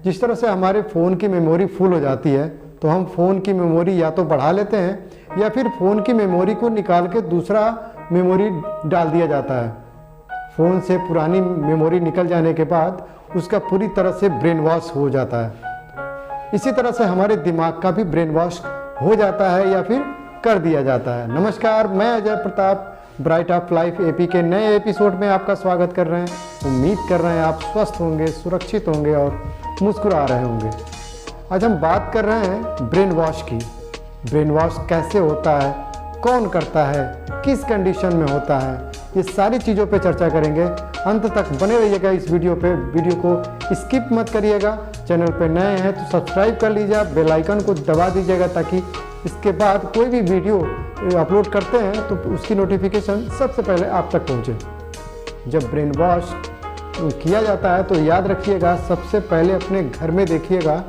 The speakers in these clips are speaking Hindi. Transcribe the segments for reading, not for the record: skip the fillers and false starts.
जिस तरह से हमारे फ़ोन की मेमोरी फुल हो जाती है तो हम फ़ोन की मेमोरी या तो बढ़ा लेते हैं या फिर फ़ोन की मेमोरी को निकाल के दूसरा मेमोरी डाल दिया जाता है। फ़ोन से पुरानी मेमोरी निकल जाने के बाद उसका पूरी तरह से ब्रेन वॉश हो जाता है। इसी तरह से हमारे दिमाग का भी ब्रेन वॉश हो जाता है या फिर कर दिया जाता है। नमस्कार, मैं Ajay Pratap bright of life AP के नए एपिसोड में आपका स्वागत कर रहे हैं। उम्मीद कर रहे हैं आप स्वस्थ होंगे, सुरक्षित होंगे और मुस्कुरा रहे होंगे। आज हम बात कर रहे हैं ब्रेन वॉश की। ब्रेन वॉश कैसे होता है, कौन करता है, किस कंडीशन में होता है, ये सारी चीज़ों पे चर्चा करेंगे। अंत तक बने रहिएगा इस वीडियो पे। वीडियो को स्किप मत करिएगा। चैनल पे नए हैं तो सब्सक्राइब कर लीजिए, बेल आइकन को दबा दीजिएगा ताकि इसके बाद कोई भी वीडियो अपलोड करते हैं तो उसकी नोटिफिकेशन सबसे पहले आप तक पहुंचे। जब ब्रेन वॉश किया जाता है तो याद रखिएगा, सबसे पहले अपने घर में देखिएगा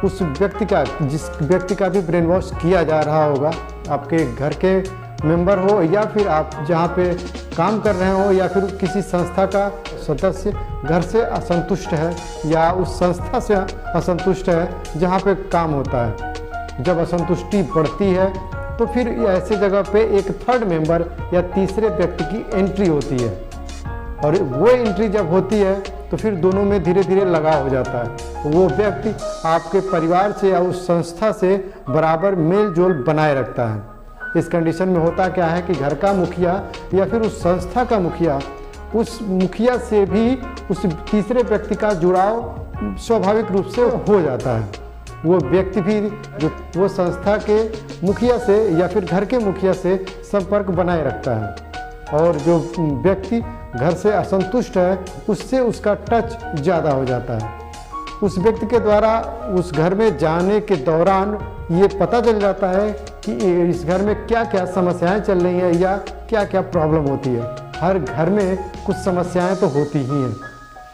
उस व्यक्ति का, जिस व्यक्ति का भी ब्रेन वॉश किया जा रहा होगा, आपके घर के मेंबर हो या फिर आप जहाँ पे काम कर रहे हो या फिर किसी संस्था का सदस्य घर से असंतुष्ट है या उस संस्था से असंतुष्ट है जहाँ पे काम होता है। जब असंतुष्टि बढ़ती है तो फिर ऐसे जगह पे एक थर्ड मेंबर या तीसरे व्यक्ति की एंट्री होती है और वो एंट्री जब होती है तो फिर दोनों में धीरे धीरे लगाव हो जाता है। वो व्यक्ति आपके परिवार से या उस संस्था से बराबर मेल जोल बनाए रखता है। इस कंडीशन में होता क्या है कि घर का मुखिया या फिर उस संस्था का मुखिया, उस मुखिया से भी उस तीसरे व्यक्ति का जुड़ाव स्वाभाविक रूप से हो जाता है। वो व्यक्ति भी जो वो संस्था के मुखिया से या फिर घर के मुखिया से संपर्क बनाए रखता है और जो व्यक्ति घर से असंतुष्ट है उससे उसका टच ज़्यादा हो जाता है। उस व्यक्ति के द्वारा उस घर में जाने के दौरान ये पता चल जाता है कि इस घर में क्या क्या समस्याएं चल रही हैं या क्या क्या प्रॉब्लम होती है। हर घर में कुछ समस्याएं तो होती ही हैं,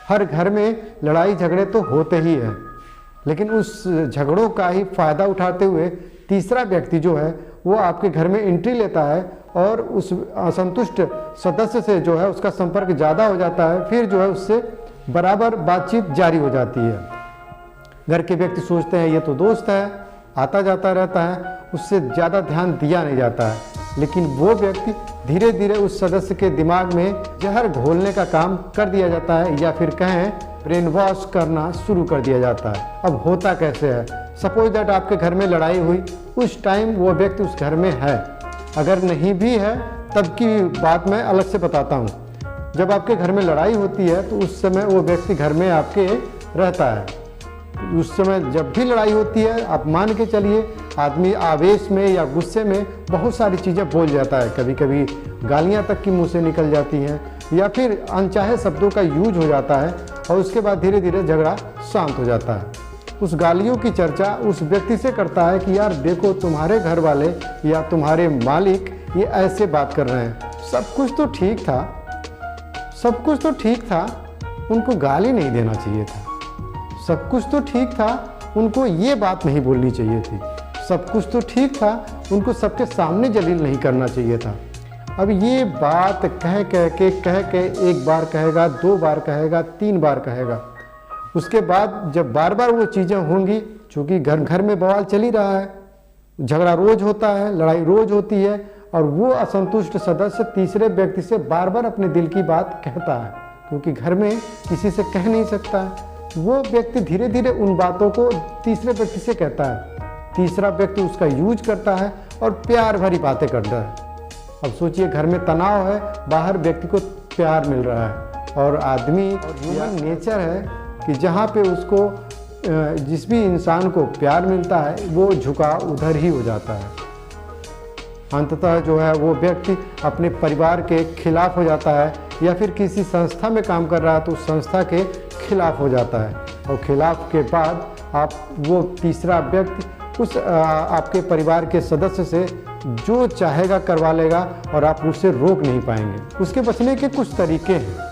हर घर में लड़ाई झगड़े तो होते ही हैं, लेकिन उस झगड़ों का ही फायदा उठाते हुए तीसरा व्यक्ति जो है वो आपके घर में एंट्री लेता है और उस असंतुष्ट सदस्य से जो है उसका संपर्क ज़्यादा हो जाता है। फिर जो है उससे बराबर बातचीत जारी हो जाती है। घर के व्यक्ति सोचते हैं ये तो दोस्त है, आता जाता रहता है, उससे ज़्यादा ध्यान दिया नहीं जाता है, लेकिन वो व्यक्ति धीरे धीरे उस सदस्य के दिमाग में जहर घोलने का काम कर दिया जाता है या फिर कहें ब्रेन वॉश करना शुरू कर दिया जाता है। अब होता कैसे है, सपोज दैट आपके घर में लड़ाई हुई, उस टाइम वो व्यक्ति उस घर में है, अगर नहीं भी है तब की बात मैं अलग से बताता हूँ। जब आपके घर में लड़ाई होती है तो उस समय वो व्यक्ति घर में आपके रहता है। उस समय जब भी लड़ाई होती है आप मान के चलिए आदमी आवेश में या गुस्से में बहुत सारी चीज़ें बोल जाता है, कभी कभी गालियाँ तक की मुँह से निकल जाती हैं या फिर अनचाहे शब्दों का यूज हो जाता है और उसके बाद धीरे धीरे झगड़ा शांत हो जाता है। उस गालियों की चर्चा उस व्यक्ति से करता है कि यार देखो तुम्हारे घर वाले या तुम्हारे मालिक ये ऐसे बात कर रहे हैं, सब कुछ तो ठीक था, सब कुछ तो ठीक था, उनको गाली नहीं देना चाहिए था, सब कुछ तो ठीक था, उनको ये बात नहीं बोलनी चाहिए थी, सब कुछ तो ठीक था, उनको सबके सामने जलील नहीं करना चाहिए था। अब ये बात कह के एक बार कहेगा, दो बार कहेगा, तीन बार कहेगा। उसके बाद जब बार बार वो चीज़ें होंगी, चूँकि घर में बवाल चल ही रहा है, झगड़ा रोज होता है, लड़ाई रोज होती है और वो असंतुष्ट सदस्य तीसरे व्यक्ति से बार बार अपने दिल की बात कहता है क्योंकि घर में किसी से कह नहीं सकता है। वो व्यक्ति धीरे धीरे उन बातों को तीसरे व्यक्ति से कहता है, तीसरा व्यक्ति उसका यूज करता है और प्यार भरी बातें करता है। अब सोचिए घर में तनाव है, बाहर व्यक्ति को प्यार मिल रहा है और आदमी ह्यूमन नेचर है कि जहाँ पे उसको जिस भी इंसान को प्यार मिलता है वो झुका उधर ही हो जाता है। अंततः जो है वो व्यक्ति अपने परिवार के खिलाफ हो जाता है या फिर किसी संस्था में काम कर रहा है तो उस संस्था के खिलाफ हो जाता है और खिलाफ के बाद आप वो तीसरा व्यक्ति उस आपके परिवार के सदस्य से जो चाहेगा करवा लेगा और आप उससे रोक नहीं पाएंगे। उसके बचने के कुछ तरीके हैं,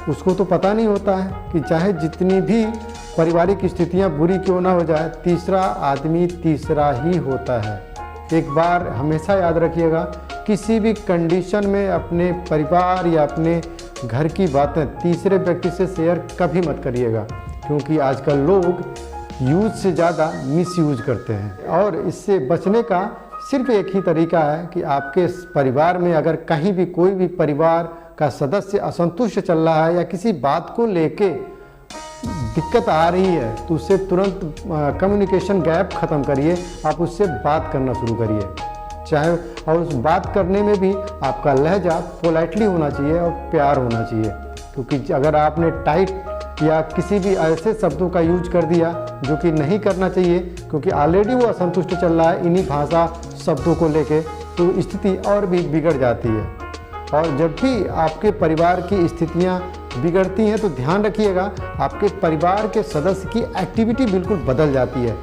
उसको तो पता नहीं होता है कि चाहे जितनी भी पारिवारिक स्थितियां बुरी क्यों ना हो जाए, तीसरा आदमी तीसरा ही होता है। एक बार हमेशा याद रखिएगा, किसी भी कंडीशन में अपने परिवार या अपने घर की बातें तीसरे व्यक्ति से शेयर कभी मत करिएगा। क्योंकि आजकल लोग यूज से ज़्यादा मिसयूज करते हैं। और इससे बचने का सिर्फ एक ही तरीका है कि आपके परिवार में अगर कहीं भी कोई भी परिवार का सदस्य असंतुष्ट चल रहा है या किसी बात को लेके दिक्कत आ रही है तो उससे तुरंत कम्युनिकेशन गैप ख़त्म करिए, आप उससे बात करना शुरू करिए। चाहे और उस बात करने में भी आपका लहजा पोलाइटली होना चाहिए और प्यार होना चाहिए, क्योंकि अगर आपने टाइट या किसी भी ऐसे शब्दों का यूज कर दिया जो कि नहीं करना चाहिए, क्योंकि ऑलरेडी वो असंतुष्ट चल रहा है इन्हीं भाषा शब्दों को लेके, तो स्थिति और भी बिगड़ जाती है। और जब भी आपके परिवार की स्थितियां बिगड़ती हैं तो ध्यान रखिएगा आपके परिवार के सदस्य की एक्टिविटी बिल्कुल बदल जाती है।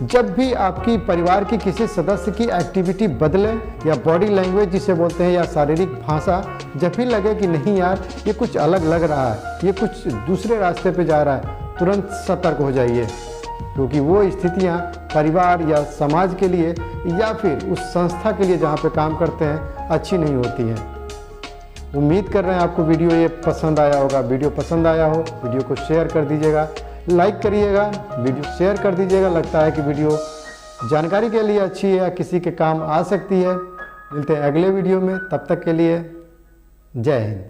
जब भी आपकी परिवार की किसी सदस्य की एक्टिविटी बदले या बॉडी लैंग्वेज जिसे बोलते हैं या शारीरिक भाषा जब भी लगे कि नहीं यार ये कुछ अलग लग रहा है, ये कुछ दूसरे रास्ते पे जा रहा है, तुरंत सतर्क हो जाइए, क्योंकि वो स्थितियां परिवार या समाज के लिए या फिर उस संस्था के लिए जहाँ पे काम करते हैं अच्छी नहीं होती हैं। उम्मीद कर रहे हैं आपको वीडियो ये पसंद आया होगा। वीडियो पसंद आया हो वीडियो को शेयर कर दीजिएगा, लाइक करिएगा, वीडियो शेयर कर दीजिएगा। लगता है कि वीडियो जानकारी के लिए अच्छी है या किसी के काम आ सकती है। मिलते हैं अगले वीडियो में, तब तक के लिए जय हिंद।